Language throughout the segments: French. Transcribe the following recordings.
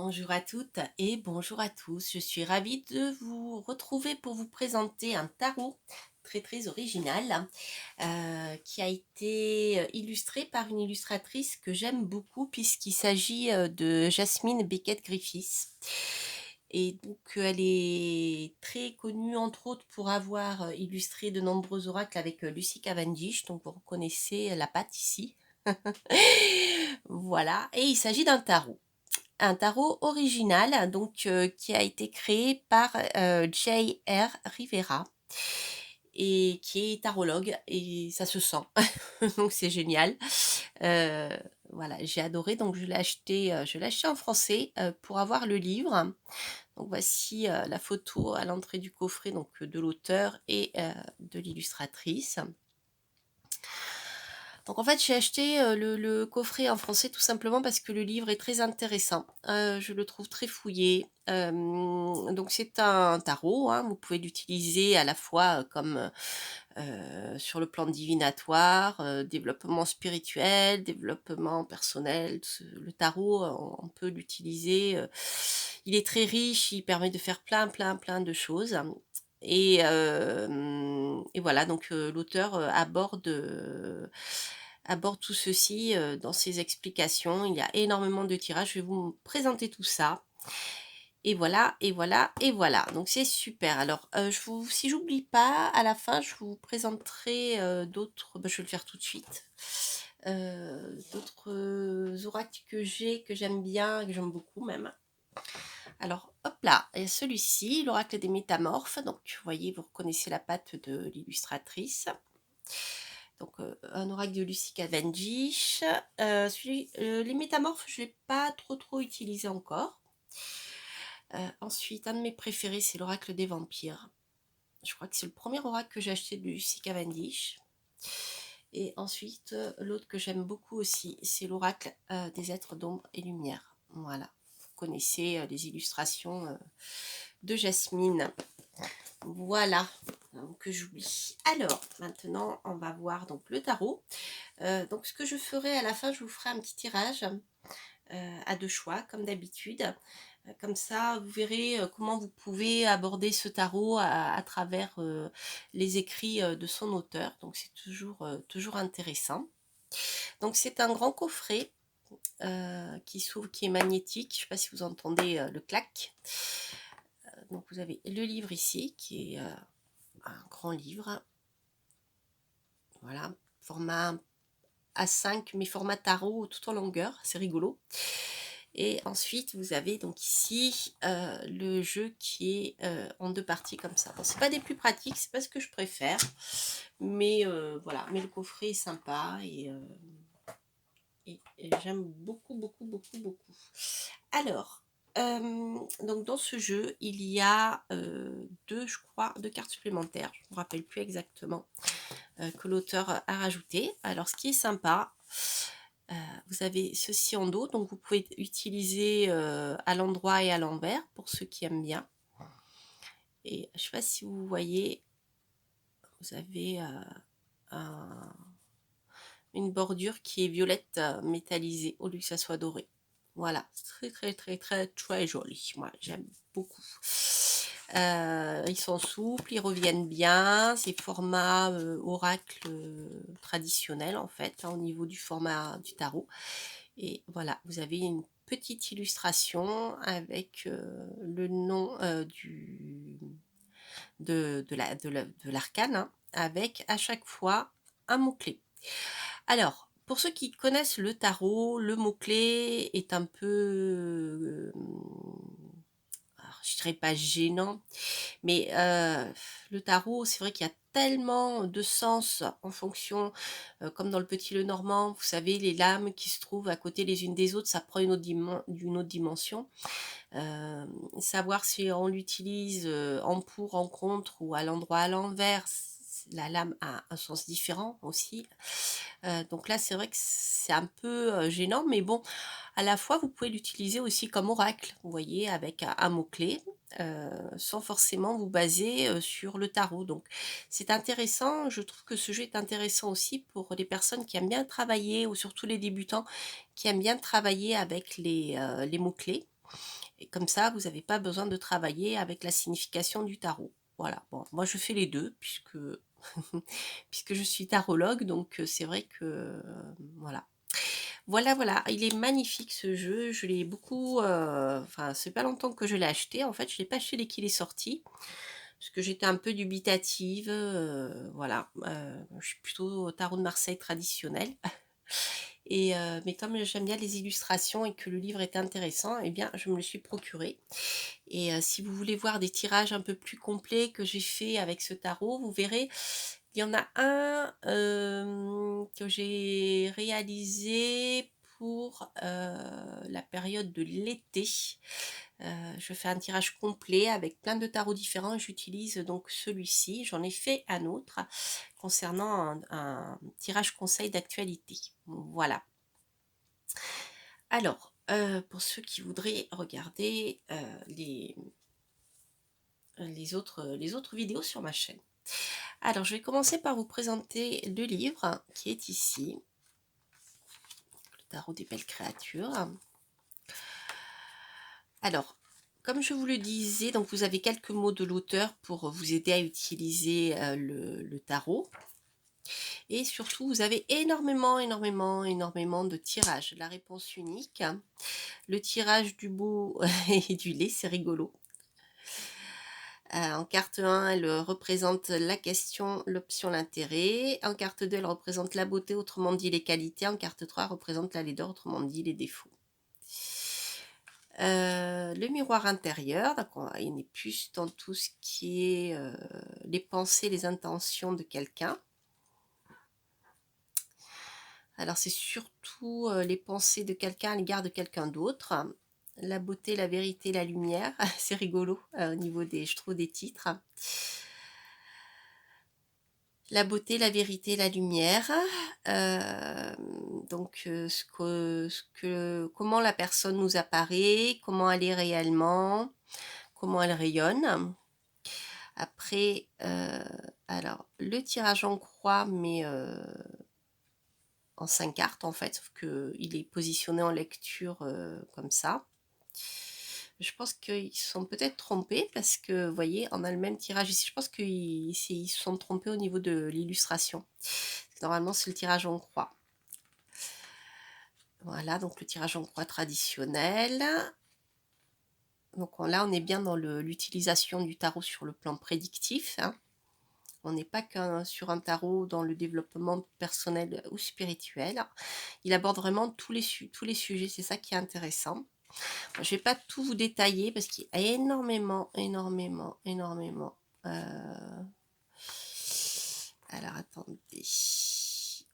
Bonjour à toutes et bonjour à tous. Je suis ravie de vous retrouver pour vous présenter un tarot très original qui a été illustré par une illustratrice que j'aime beaucoup puisqu'il s'agit de Jasmine Beckett Griffiths. Et donc elle est très connue entre autres pour avoir illustré de nombreux oracles avec Lucy Cavendish, donc vous reconnaissez la patte ici. Voilà, et il s'agit d'un tarot. Un tarot original, donc qui a été créé par J.R. Rivera et qui est tarologue et ça se sent. Donc c'est génial. Euh, voilà, j'ai adoré, donc je l'ai acheté en français pour avoir le livre. Donc voici la photo à l'entrée du coffret donc de l'auteur et de l'illustratrice. Donc en fait, j'ai acheté le coffret en français tout simplement parce que le livre est très intéressant. Je le trouve très fouillé. Donc c'est un tarot, hein. Vous pouvez l'utiliser à la fois comme sur le plan divinatoire, développement spirituel, développement personnel. Le tarot, on peut l'utiliser. Il est très riche, il permet de faire plein de choses. Et voilà, donc l'auteur aborde tout ceci dans ses explications. Il y a énormément de tirages. Je vais vous présenter tout ça. Et voilà, et voilà, et voilà. Donc c'est super. Alors, si j'oublie pas, à la fin, je vous présenterai d'autres. Je vais le faire tout de suite. D'autres oracles que j'aime bien, que j'aime beaucoup même. Alors, hop là, il y a celui-ci, l'oracle des métamorphes. Donc, vous voyez, vous reconnaissez la patte de l'illustratrice. Donc, un oracle de Lucy Cavendish. Les métamorphes, je ne l'ai pas trop utilisé encore. Ensuite, un de mes préférés, c'est l'oracle des vampires. Je crois que c'est le premier oracle que j'ai acheté de Lucy Cavendish. Et ensuite, l'autre que j'aime beaucoup aussi, c'est l'oracle des êtres d'ombre et lumière. Voilà, vous connaissez les illustrations de Jasmine. Voilà, que j'oublie. Alors, maintenant, on va voir donc le tarot. Donc, ce que je ferai à la fin, je vous ferai un petit tirage à deux choix, comme d'habitude. Comme ça, vous verrez comment vous pouvez aborder ce tarot à travers les écrits de son auteur. Donc, c'est toujours intéressant. Donc, c'est un grand coffret qui s'ouvre, qui est magnétique. Je ne sais pas si vous entendez le clac. Donc, vous avez le livre ici, qui est un grand livre. Voilà, format A5, mais format tarot tout en longueur. C'est rigolo. Et ensuite, vous avez donc ici le jeu qui est en deux parties comme ça. Bon, c'est pas des plus pratiques, c'est pas ce que je préfère. Mais voilà, mais le coffret est sympa et j'aime beaucoup. Alors, donc dans ce jeu, il y a je crois, deux cartes supplémentaires. Je ne me rappelle plus exactement que l'auteur a rajouté. Alors, ce qui est sympa, vous avez ceci en dos, donc vous pouvez utiliser à l'endroit et à l'envers pour ceux qui aiment bien. Et je ne sais pas si vous voyez, vous avez une bordure qui est violette métallisée au lieu que ça soit doré. Voilà, très joli. Moi, j'aime beaucoup. Ils sont souples, ils reviennent bien. C'est format oracle traditionnel en fait, hein, au niveau du format du tarot. Et voilà, vous avez une petite illustration avec le nom de l'arcane, hein, avec à chaque fois un mot-clé. Alors, pour ceux qui connaissent le tarot, le mot-clé est un peu, alors, je dirais pas gênant, mais le tarot, c'est vrai qu'il y a tellement de sens en fonction, comme dans le Petit Lenormand, vous savez, les lames qui se trouvent à côté les unes des autres, ça prend une autre dimension. Savoir si on l'utilise en pour, en contre ou à l'endroit à l'envers, la lame a un sens différent aussi. Donc là, c'est vrai que c'est un peu gênant, mais bon, à la fois, vous pouvez l'utiliser aussi comme oracle, vous voyez, avec un mot-clé, sans forcément vous baser sur le tarot. Donc, c'est intéressant. Je trouve que ce jeu est intéressant aussi pour les personnes qui aiment bien travailler, ou surtout les débutants qui aiment bien travailler avec les mots-clés. Et comme ça, vous avez pas besoin de travailler avec la signification du tarot. Voilà, bon, moi je fais les 2 puisque puisque je suis tarologue, donc c'est vrai que, voilà. Voilà, voilà, il est magnifique ce jeu, je l'ai beaucoup, enfin, c'est pas longtemps que je l'ai acheté, en fait, je l'ai pas acheté dès qu'il est sorti, parce que j'étais un peu dubitative, voilà, je suis plutôt tarot de Marseille traditionnel. Et mais comme j'aime bien les illustrations et que le livre est intéressant, eh bien, je me le suis procuré. Et si vous voulez voir des tirages un peu plus complets que j'ai fait avec ce tarot, vous verrez, il y en a un que j'ai réalisé pour la période de l'été. Je fais un tirage complet avec plein de tarots différents et j'utilise donc celui-ci. J'en ai fait un autre concernant un tirage conseil d'actualité. Voilà. Alors, pour ceux qui voudraient regarder les autres vidéos sur ma chaîne. Alors, je vais commencer par vous présenter le livre qui est ici, le tarot des belles créatures. Alors, comme je vous le disais, donc vous avez quelques mots de l'auteur pour vous aider à utiliser le tarot. Et surtout, vous avez énormément, énormément, énormément de tirages. La réponse unique, le tirage du beau et du lait, c'est rigolo. En carte 1, elle représente la question, l'option, l'intérêt. En carte 2, elle représente la beauté, autrement dit les qualités. En carte 3, elle représente la laideur, autrement dit les défauts. Le miroir intérieur, donc il est plus dans tout ce qui est les pensées, les intentions de quelqu'un. Alors c'est surtout les pensées de quelqu'un à l'égard de quelqu'un d'autre. La beauté, la vérité, la lumière, c'est rigolo au niveau des, je trouve, des titres. La beauté, la vérité, la lumière. Donc, comment la personne nous apparaît, comment elle est réellement, comment elle rayonne. Après, alors, le tirage en croix, mais en 5 cartes en fait, sauf qu'il est positionné en lecture comme ça. Je pense qu'ils se sont peut-être trompés parce que, vous voyez, on a le même tirage ici. Je pense qu'ils se sont trompés au niveau de l'illustration. Normalement, c'est le tirage en croix. Voilà, donc le tirage en croix traditionnel. Donc là, on est bien dans l'utilisation du tarot sur le plan prédictif. Hein. On n'est pas qu'un sur un tarot dans le développement personnel ou spirituel. Il aborde vraiment tous les sujets, c'est ça qui est intéressant. Je ne vais pas tout vous détailler parce qu'il y a énormément, énormément, énormément. Alors attendez.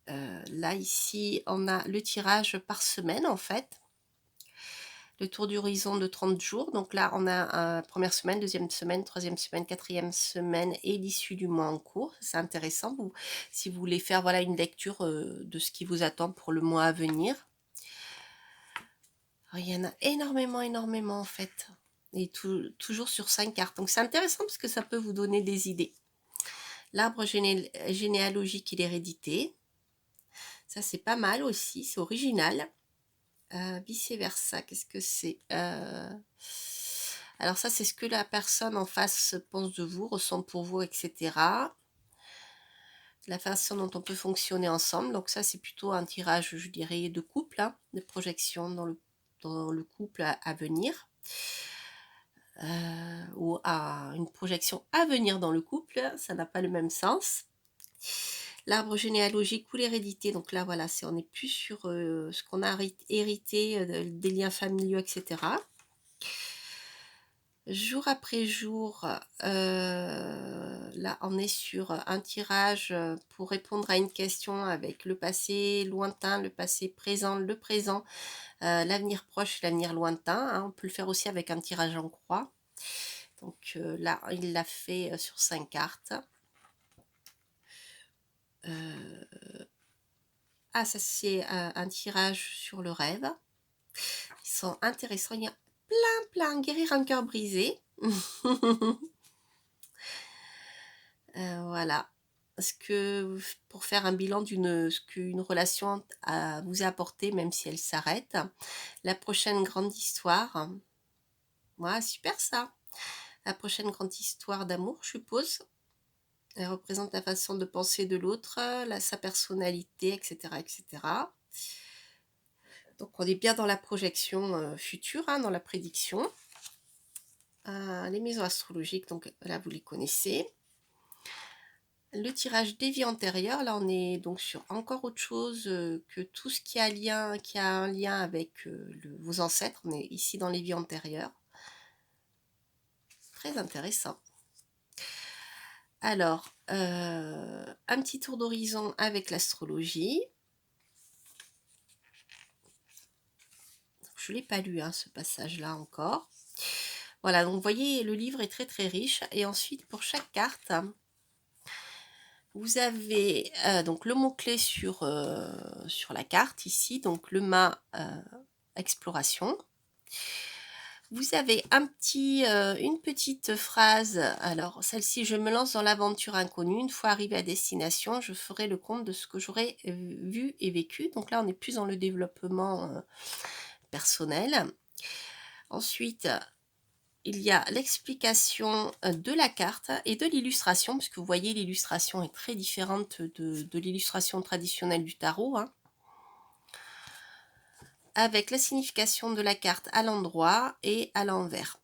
Là, ici, on a le tirage par semaine en fait. Le tour d'horizon de 30 jours. Donc là, on a première semaine, deuxième semaine, troisième semaine, quatrième semaine et l'issue du mois en cours. C'est intéressant si vous voulez faire voilà, une lecture de ce qui vous attend pour le mois à venir. Alors, il y en a énormément, énormément en fait. Et toujours sur 5 cartes. Donc c'est intéressant parce que ça peut vous donner des idées. L'arbre généalogique et l'hérédité. Ça c'est pas mal aussi, c'est original. Vice versa, qu'est-ce que c'est Alors ça, c'est ce que la personne en face pense de vous, ressent pour vous, etc. La façon dont on peut fonctionner ensemble. Donc ça, c'est plutôt un tirage, je dirais, de couple, hein, de projection dans le couple à venir. Ou à une projection à venir dans le couple, ça n'a pas le même sens. L'arbre généalogique ou l'hérédité, donc là voilà, on n'est plus sur ce qu'on a hérité des liens familiaux, etc. Jour après jour, là on est sur un tirage pour répondre à une question avec le passé lointain, le passé présent, le présent, l'avenir proche, l'avenir lointain. Hein. On peut le faire aussi avec un tirage en croix. Donc là, il l'a fait sur 5 cartes. Ah, ça c'est un tirage sur le rêve. Ils sont intéressants. Il y a plein, guérir un cœur brisé. Voilà. Pour faire un bilan ce qu'une relation vous a apporté, même si elle s'arrête. La prochaine grande histoire. Ouais, super ça. La prochaine grande histoire d'amour, je suppose. Elle représente la façon de penser de l'autre, sa personnalité, etc., etc. Donc on est bien dans la projection future, hein, dans la prédiction. Les maisons astrologiques, donc là vous les connaissez. Le tirage des vies antérieures, là on est donc sur encore autre chose que tout ce qui a un lien avec vos ancêtres. On est ici dans les vies antérieures. Très intéressant. Alors, un petit tour d'horizon avec l'astrologie. Je ne l'ai pas lu, hein, ce passage-là encore. Voilà, donc vous voyez, le livre est très très riche. Et ensuite, pour chaque carte, vous avez donc le mot-clé sur la carte ici, donc le mât exploration. Vous avez une petite phrase. Alors, celle-ci, je me lance dans l'aventure inconnue. Une fois arrivé à destination, je ferai le compte de ce que j'aurai vu et vécu. Donc là, on est plus dans le développement personnel. Ensuite, il y a l'explication de la carte et de l'illustration, puisque vous voyez, l'illustration est très différente de l'illustration traditionnelle du tarot, hein, avec la signification de la carte à l'endroit et à l'envers.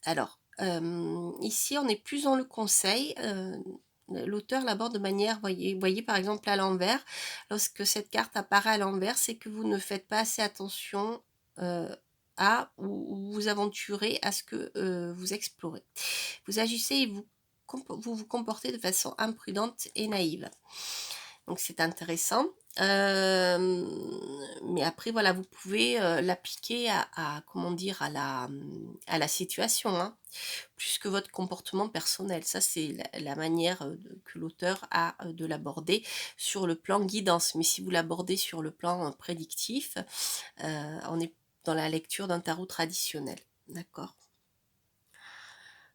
Alors, ici, on est plus dans le conseil. L'auteur l'aborde de manière, voyez par exemple à l'envers, lorsque cette carte apparaît à l'envers, c'est que vous ne faites pas assez attention à ou vous aventurez à ce que vous explorez. Vous agissez et vous comportez de façon imprudente et naïve. Donc c'est intéressant. Mais après, voilà, vous pouvez l'appliquer comment dire, à la situation, hein, plus que votre comportement personnel. Ça, c'est la manière que l'auteur a de l'aborder sur le plan guidance. Mais si vous l'abordez sur le plan prédictif, on est dans la lecture d'un tarot traditionnel. D'accord.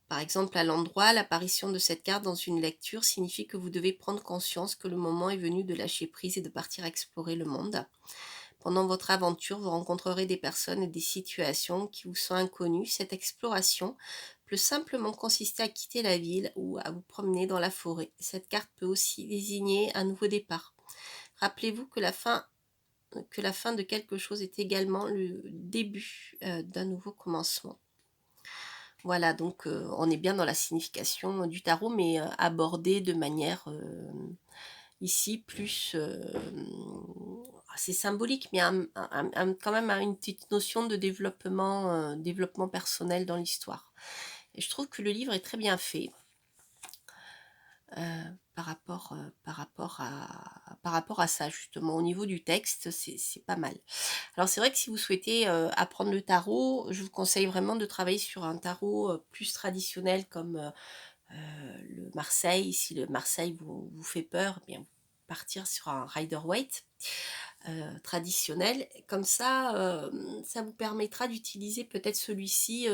Par exemple, à l'endroit, l'apparition de cette carte dans une lecture signifie que vous devez prendre conscience que le moment est venu de lâcher prise et de partir explorer le monde. Pendant votre aventure, vous rencontrerez des personnes et des situations qui vous sont inconnues. Cette exploration peut simplement consister à quitter la ville ou à vous promener dans la forêt. Cette carte peut aussi désigner un nouveau départ. Rappelez-vous que la fin de quelque chose est également le début d'un nouveau commencement. Voilà, donc on est bien dans la signification du tarot, mais abordée de manière ici plus c'est symbolique, mais quand même une petite notion de développement personnel dans l'histoire. Et je trouve que le livre est très bien fait par rapport à ça, justement. Au niveau du texte, c'est pas mal. Alors c'est vrai que si vous souhaitez apprendre le tarot, je vous conseille vraiment de travailler sur un tarot plus traditionnel comme le Marseille. Si le Marseille vous fait peur, eh bien partir sur un Rider-Waite traditionnel. Comme ça vous permettra d'utiliser peut-être celui-ci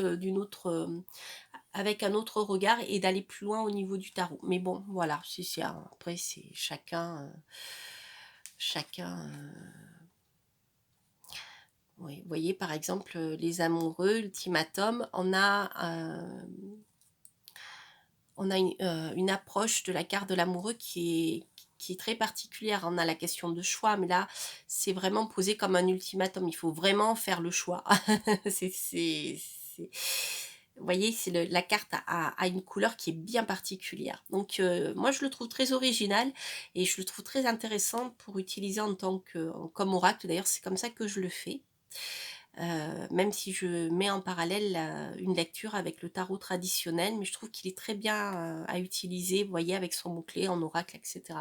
avec un autre regard et d'aller plus loin au niveau du tarot. Mais bon, voilà, après c'est chacun. Oui, vous voyez par exemple les amoureux, ultimatum, on a une approche de la carte de l'amoureux qui est très particulière. On a la question de choix, mais là, c'est vraiment posé comme un ultimatum. Il faut vraiment faire le choix. Vous voyez, la carte a une couleur qui est bien particulière. Donc, moi, je le trouve très original et je le trouve très intéressant pour utiliser comme oracle. D'ailleurs, c'est comme ça que je le fais. Même si je mets en parallèle une lecture avec le tarot traditionnel, mais je trouve qu'il est très bien à utiliser, vous voyez, avec son mot-clé en oracle, etc.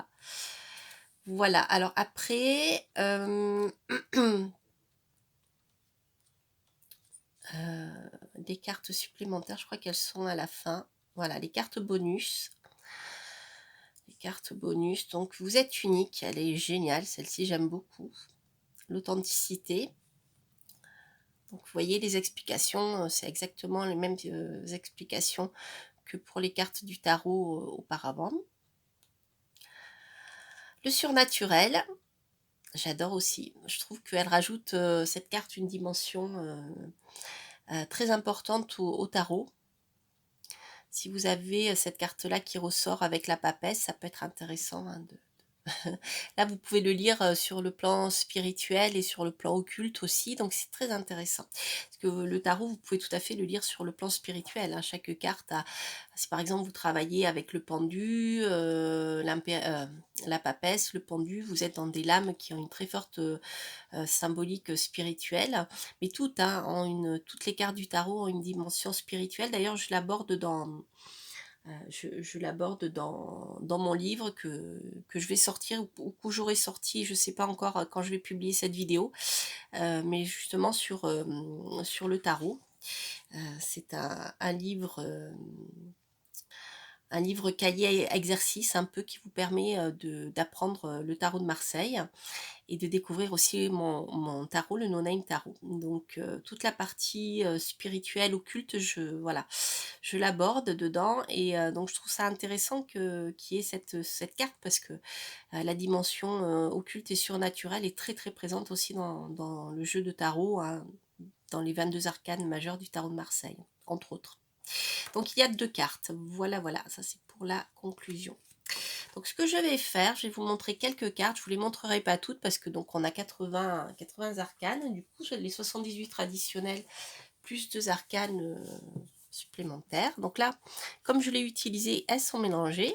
Voilà, alors après, des cartes supplémentaires, je crois qu'elles sont à la fin. Voilà, les cartes bonus. Les cartes bonus, donc vous êtes unique, elle est géniale, celle-ci j'aime beaucoup. L'authenticité. Donc vous voyez les explications, c'est exactement les mêmes explications que pour les cartes du tarot auparavant. Le surnaturel, j'adore aussi. Je trouve qu'elle rajoute cette carte une dimension très importante au tarot. Si vous avez cette carte-là qui ressort avec la papesse, ça peut être intéressant, hein, Là, vous pouvez le lire sur le plan spirituel et sur le plan occulte aussi, donc c'est très intéressant. Parce que le tarot, vous pouvez tout à fait le lire sur le plan spirituel, hein. Chaque carte a, si par exemple vous travaillez avec le pendu, la papesse, le pendu, vous êtes dans des lames qui ont une très forte symbolique spirituelle, mais toutes, hein, toutes les cartes du tarot ont une dimension spirituelle. D'ailleurs, je l'aborde je l'aborde dans mon livre que je vais sortir ou que j'aurai sorti, je ne sais pas encore quand je vais publier cette vidéo, mais justement sur le tarot. C'est un livre cahier exercice un peu qui vous permet d'apprendre le tarot de Marseille et de découvrir aussi mon tarot, le No Name Tarot. Donc toute la partie spirituelle, occulte, voilà, je l'aborde dedans et donc je trouve ça intéressant qu'il y ait cette carte parce que la dimension occulte et surnaturelle est très très présente aussi dans le jeu de tarot, hein, dans les 22 arcanes majeures du tarot de Marseille, entre autres. Donc il y a 2 cartes, voilà, voilà, ça c'est pour la conclusion. Donc ce que je vais faire, je vais vous montrer quelques cartes, je ne vous les montrerai pas toutes parce que donc on a 80 arcanes, du coup les 78 traditionnels plus 2 arcanes supplémentaires. Donc là, comme je l'ai utilisé, elles sont mélangées.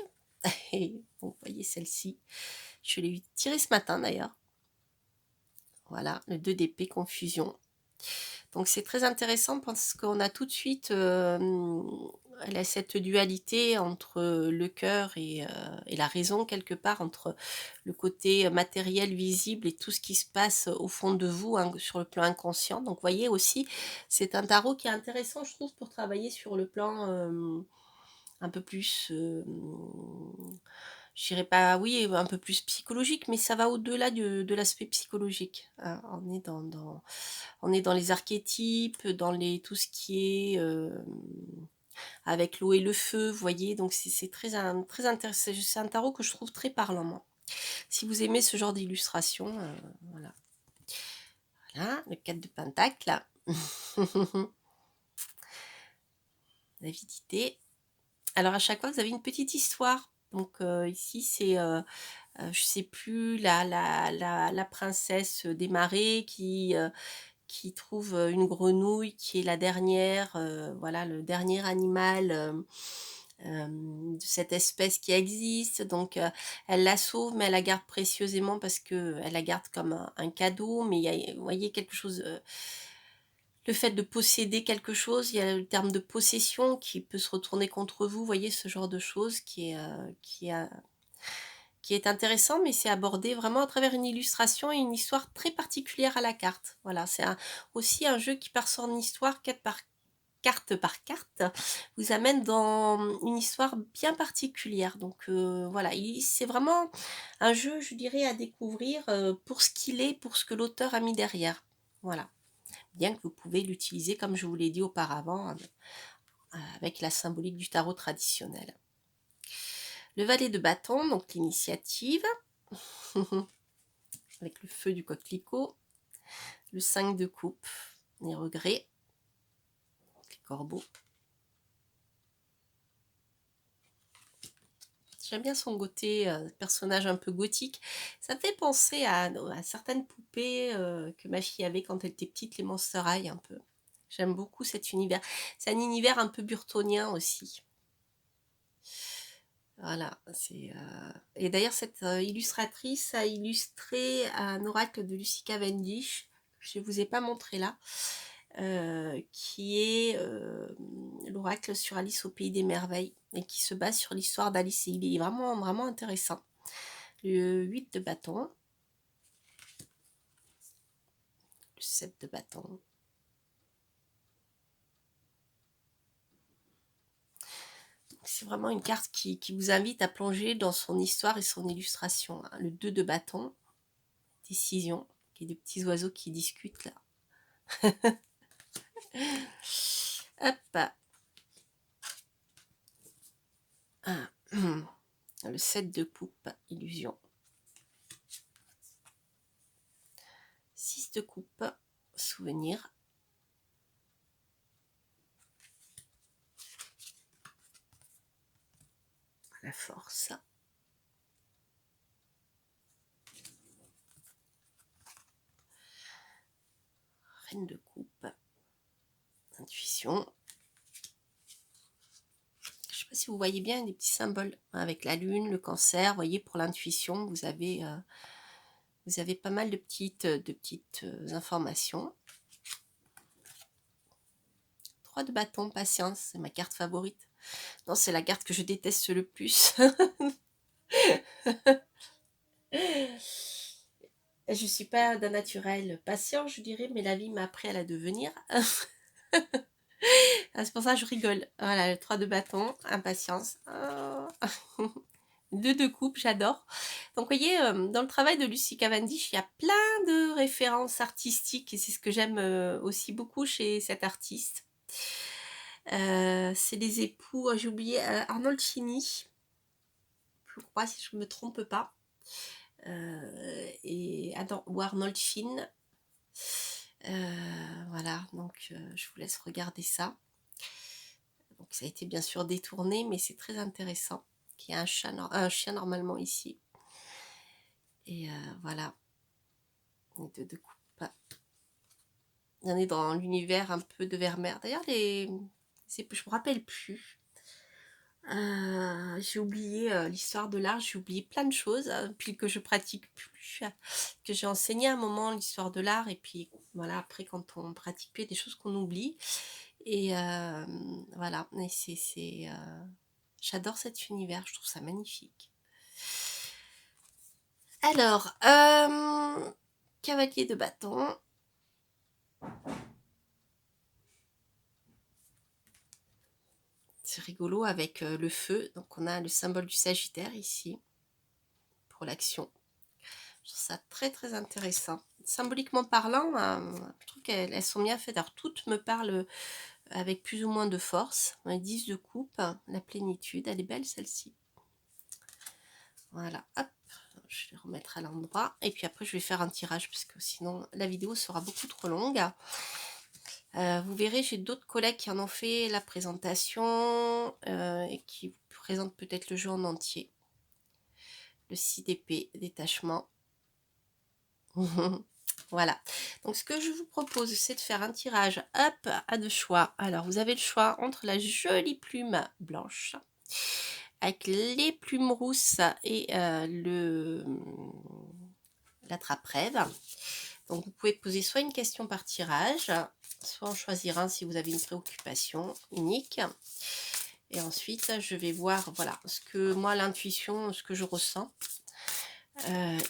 Et bon, vous voyez celle-ci, je l'ai tirée ce matin d'ailleurs. Voilà, le 2 d'épée, confusion. Donc c'est très intéressant parce qu'on a tout de suite elle a cette dualité entre le cœur et la raison quelque part, entre le côté matériel, visible et tout ce qui se passe au fond de vous, hein, sur le plan inconscient. Donc vous voyez aussi, c'est un tarot qui est intéressant, je trouve, pour travailler sur le plan un peu plus je dirais pas, oui, un peu plus psychologique, mais ça va au-delà de l'aspect psychologique, hein. On est dans les archétypes, dans tout ce qui est avec l'eau et le feu, vous voyez, donc c'est très intéressant. C'est un tarot que je trouve très parlant, moi. Si vous aimez ce genre d'illustration, voilà. Voilà, le 4 de Pentacle. L'avidité. Alors à chaque fois, vous avez une petite histoire. Donc ici, c'est je sais plus, la princesse des marais qui trouve une grenouille qui est la dernière, voilà, le dernier animal de cette espèce qui existe. Donc elle la sauve, mais elle la garde précieusement parce que elle la garde comme un cadeau. Mais il y a, vous voyez, quelque chose, le fait de posséder quelque chose, il y a le terme de possession qui peut se retourner contre vous. Vous voyez, ce genre de choses qui est intéressant, mais c'est abordé vraiment à travers une illustration et une histoire très particulière à la carte. Voilà, c'est aussi un jeu qui, par son histoire, carte par carte, vous amène dans une histoire bien particulière. Donc voilà, c'est vraiment un jeu, je dirais, à découvrir pour ce qu'il est, pour ce que l'auteur a mis derrière. Voilà, bien que vous pouvez l'utiliser, comme je vous l'ai dit auparavant, avec la symbolique du tarot traditionnel. Le valet de bâton, donc l'initiative, avec le feu du coquelicot, le 5 de coupe, les regrets, les corbeaux. J'aime bien son côté personnage un peu gothique. Ça me fait penser à certaines poupées que ma fille avait quand elle était petite, les Monster High un peu. J'aime beaucoup cet univers. C'est un univers un peu burtonien aussi. Voilà, et d'ailleurs cette illustratrice a illustré un oracle de Lucy Cavendish, que je ne vous ai pas montré là, qui est l'oracle sur Alice au Pays des Merveilles, et qui se base sur l'histoire d'Alice, et il est vraiment, vraiment intéressant. Le 8 de bâton, le 7 de bâton, c'est vraiment une carte qui vous invite à plonger dans son histoire et son illustration, hein. Le 2 de bâton, décision, qui est des petits oiseaux qui discutent là. Hop. Ah. Le 7 de coupe, illusion. 6 de coupe, souvenir. force. Reine de coupe. Intuition. Je ne sais pas si vous voyez bien des petits symboles avec la lune, le cancer. Vous voyez, pour l'intuition, vous avez pas mal de petites informations. 3 de bâton, patience, c'est ma carte favorite. Non, c'est la carte que je déteste le plus. Je suis pas d'un naturel patient, je dirais, mais la vie m'a appris à la devenir. C'est pour ça que je rigole. Voilà, le 3 de bâton, impatience. Oh. 2 de coupe, j'adore. Donc, vous voyez, dans le travail de Lucy Cavendish, il y a plein de références artistiques et c'est ce que j'aime aussi beaucoup chez cet artiste. C'est les époux, j'ai oublié, Arnold Chini, je crois, si je ne me trompe pas. Ou Arnold Finn. Voilà, donc je vous laisse regarder ça. Donc ça a été bien sûr détourné, mais c'est très intéressant. Il y a un chien normalement ici. Et voilà. De coupe. On est dans l'univers un peu de Vermeer. D'ailleurs, je me rappelle plus. J'ai oublié l'histoire de l'art, j'ai oublié plein de choses, puis que je pratique plus, que j'ai enseigné à un moment l'histoire de l'art, et puis voilà, après quand on pratique plus, il y a des choses qu'on oublie. Et voilà, et j'adore cet univers, je trouve ça magnifique. Alors, cavalier de bâton. C'est rigolo avec le feu. Donc on a le symbole du Sagittaire ici pour l'action. Je trouve ça très très intéressant. Symboliquement parlant, je trouve qu'elles sont bien faites. Alors toutes me parlent avec plus ou moins de force. 10 de coupe, la plénitude, elle est belle celle-ci. Voilà, hop, je vais remettre à l'endroit. Et puis après je vais faire un tirage parce que sinon la vidéo sera beaucoup trop longue. Vous verrez, j'ai d'autres collègues qui en ont fait la présentation et qui vous présentent peut-être le jeu en entier. Le 6 d'épée, détachement. Voilà. Donc ce que je vous propose, c'est de faire un tirage hop, à 2 choix. Alors vous avez le choix entre la jolie plume blanche avec les plumes rousses et l'attrape-rêve. Donc vous pouvez poser soit une question par tirage, soit en choisir un si vous avez une préoccupation unique. Et ensuite, je vais voir, voilà, ce que moi, l'intuition, ce que je ressens.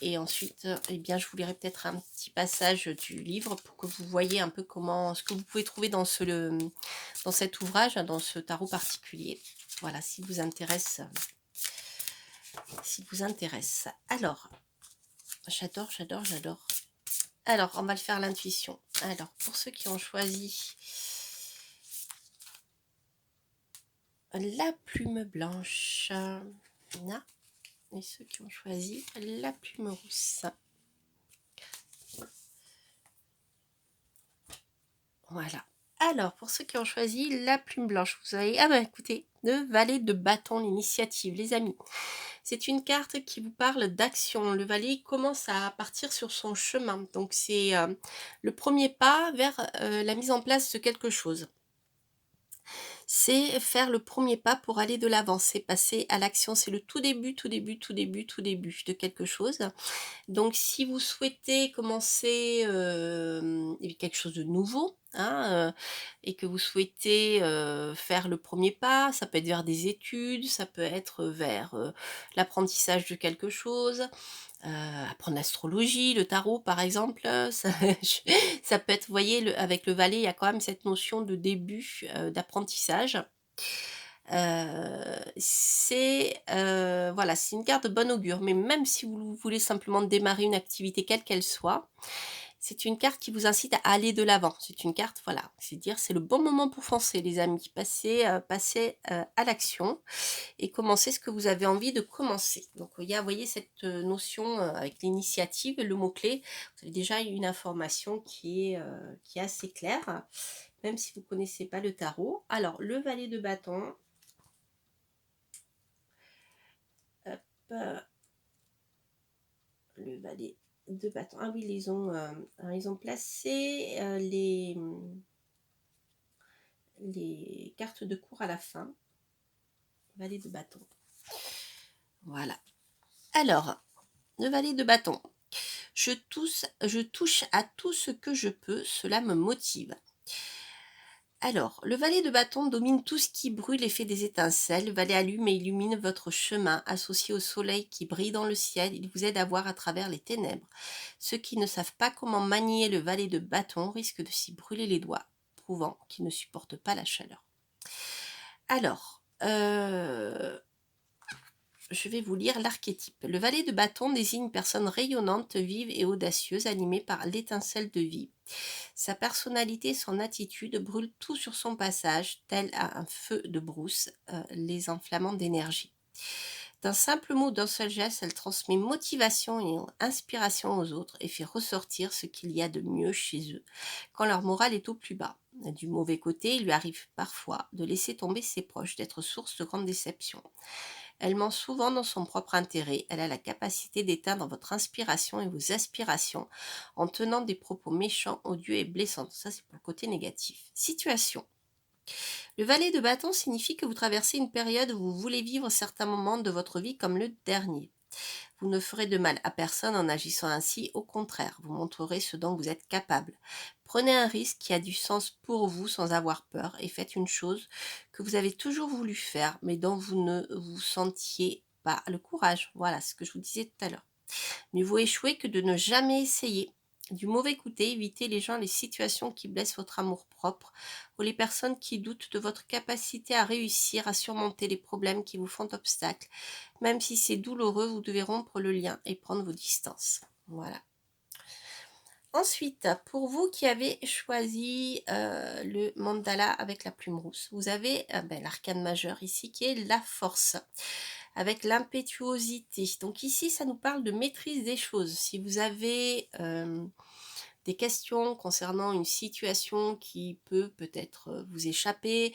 Et ensuite, eh bien, je vous lirai peut-être un petit passage du livre pour que vous voyez un peu ce que vous pouvez trouver dans cet ouvrage, dans ce tarot particulier. Voilà, s'il vous intéresse. Alors, j'adore. Alors, on va le faire l'intuition. Alors, pour ceux qui ont choisi la plume blanche, là, et ceux qui ont choisi la plume rousse. Voilà. Alors, pour ceux qui ont choisi la plume blanche, vous avez... Ah ben écoutez, le valet de bâton, l'initiative, les amis. C'est une carte qui vous parle d'action. Le valet commence à partir sur son chemin. Donc, c'est le premier pas vers la mise en place de quelque chose. C'est faire le premier pas pour aller de l'avant. C'est passer à l'action. C'est le tout début de quelque chose. Donc, si vous souhaitez commencer quelque chose de nouveau, hein, et que vous souhaitez faire le premier pas, ça peut être vers des études, ça peut être vers l'apprentissage de quelque chose, apprendre l'astrologie, le tarot par exemple, ça peut être, vous voyez, avec le valet, il y a quand même cette notion de début d'apprentissage. Voilà, c'est une carte de bon augure, mais même si vous voulez simplement démarrer une activité quelle qu'elle soit, c'est une carte qui vous incite à aller de l'avant. C'est une carte, voilà, c'est dire c'est le bon moment pour foncer, les amis. Passez à l'action et commencez ce que vous avez envie de commencer. Donc il y a, vous voyez, cette notion avec l'initiative, le mot-clé, vous avez déjà une information qui est assez claire, même si vous ne connaissez pas le tarot. Alors, le valet de bâton, le valet de bâton. Ah oui, alors ils ont placé les cartes de cour à la fin. Valet de bâton. Voilà. Alors, le valet de bâton. Je touche à tout ce que je peux, cela me motive. Alors, le valet de bâton domine tout ce qui brûle et fait des étincelles. Le valet allume et illumine votre chemin. Associé au soleil qui brille dans le ciel, il vous aide à voir à travers les ténèbres. Ceux qui ne savent pas comment manier le valet de bâton risquent de s'y brûler les doigts, prouvant qu'ils ne supportent pas la chaleur. Alors, je vais vous lire l'archétype. Le valet de bâton désigne une personne rayonnante, vive et audacieuse, animée par l'étincelle de vie. Sa personnalité et son attitude brûlent tout sur son passage, tel un feu de brousse, les enflammant d'énergie. D'un simple mot, d'un seul geste, elle transmet motivation et inspiration aux autres et fait ressortir ce qu'il y a de mieux chez eux quand leur morale est au plus bas. Du mauvais côté, il lui arrive parfois de laisser tomber ses proches, d'être source de grandes déceptions. Elle ment souvent dans son propre intérêt. Elle a la capacité d'éteindre votre inspiration et vos aspirations en tenant des propos méchants, odieux et blessants. Ça, c'est pour le côté négatif. Situation. Le valet de bâton signifie que vous traversez une période où vous voulez vivre certains moments de votre vie comme le dernier. Vous ne ferez de mal à personne en agissant ainsi, au contraire, vous montrerez ce dont vous êtes capable. Prenez un risque qui a du sens pour vous sans avoir peur et faites une chose que vous avez toujours voulu faire mais dont vous ne vous sentiez pas le courage. Voilà ce que je vous disais tout à l'heure. Mieux vaut échouer que de ne jamais essayer. Du mauvais côté, évitez les gens, les situations qui blessent votre amour-propre ou les personnes qui doutent de votre capacité à réussir à surmonter les problèmes qui vous font obstacle. Même si c'est douloureux, vous devez rompre le lien et prendre vos distances. Voilà. Ensuite, pour vous qui avez choisi le mandala avec la plume rousse, vous avez l'arcane majeur ici qui est la force avec l'impétuosité. Donc ici, ça nous parle de maîtrise des choses. Si vous avez des questions concernant une situation qui peut peut-être vous échapper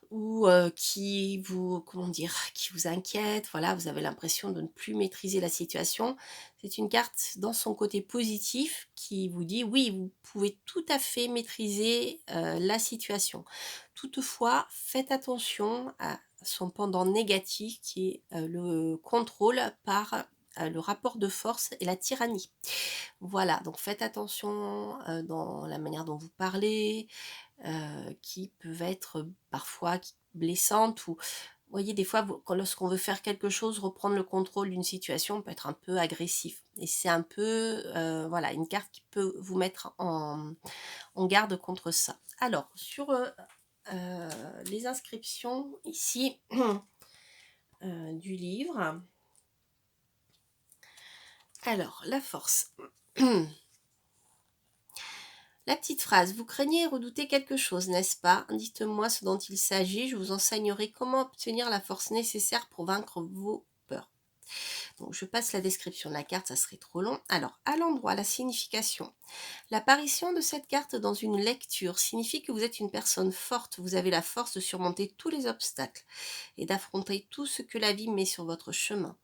ou qui vous, comment dire, qui vous inquiète, voilà, vous avez l'impression de ne plus maîtriser la situation, c'est une carte dans son côté positif qui vous dit oui, vous pouvez tout à fait maîtriser la situation. Toutefois, faites attention à son pendant négatif qui est le contrôle par le rapport de force et la tyrannie. Voilà, donc faites attention dans la manière dont vous parlez, qui peuvent être parfois blessantes ou vous voyez des fois lorsqu'on veut faire quelque chose, reprendre le contrôle d'une situation peut être un peu agressif et c'est un peu voilà une carte qui peut vous mettre en garde contre ça. Alors sur les inscriptions ici du livre, alors la force. La petite phrase, vous craignez et redoutez quelque chose, n'est-ce pas? Dites-moi ce dont il s'agit, je vous enseignerai comment obtenir la force nécessaire pour vaincre vos peurs. Donc je passe la description de la carte, ça serait trop long. Alors, à l'endroit, la signification. L'apparition de cette carte dans une lecture signifie que vous êtes une personne forte, vous avez la force de surmonter tous les obstacles et d'affronter tout ce que la vie met sur votre chemin.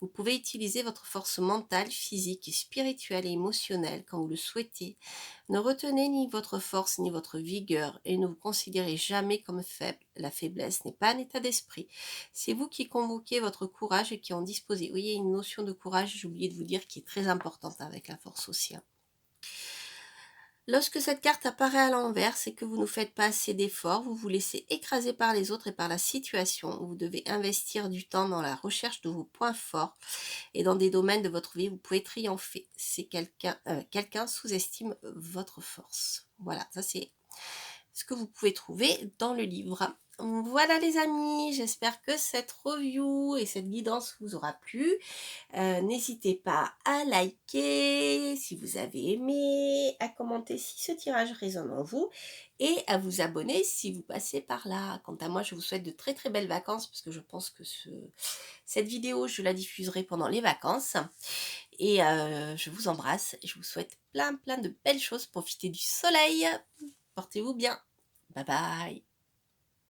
Vous pouvez utiliser votre force mentale, physique, spirituelle et émotionnelle quand vous le souhaitez. Ne retenez ni votre force ni votre vigueur et ne vous considérez jamais comme faible. La faiblesse n'est pas un état d'esprit. C'est vous qui convoquez votre courage et qui en disposez. Vous voyez, une notion de courage, j'ai oublié de vous dire, qui est très importante avec la force aussi. Lorsque cette carte apparaît à l'envers, c'est que vous ne faites pas assez d'efforts, vous vous laissez écraser par les autres et par la situation. Vous devez investir du temps dans la recherche de vos points forts et dans des domaines de votre vie où vous pouvez triompher. C'est quelqu'un sous-estime votre force. Voilà, ça c'est ce que vous pouvez trouver dans le livre. Voilà les amis, j'espère que cette review et cette guidance vous aura plu. N'hésitez pas à liker si vous avez aimé, à commenter si ce tirage résonne en vous et à vous abonner si vous passez par là. Quant à moi, je vous souhaite de très très belles vacances parce que je pense que cette vidéo, je la diffuserai pendant les vacances. Et je vous embrasse et je vous souhaite plein plein de belles choses. Profitez du soleil. Portez-vous bien. Bye bye.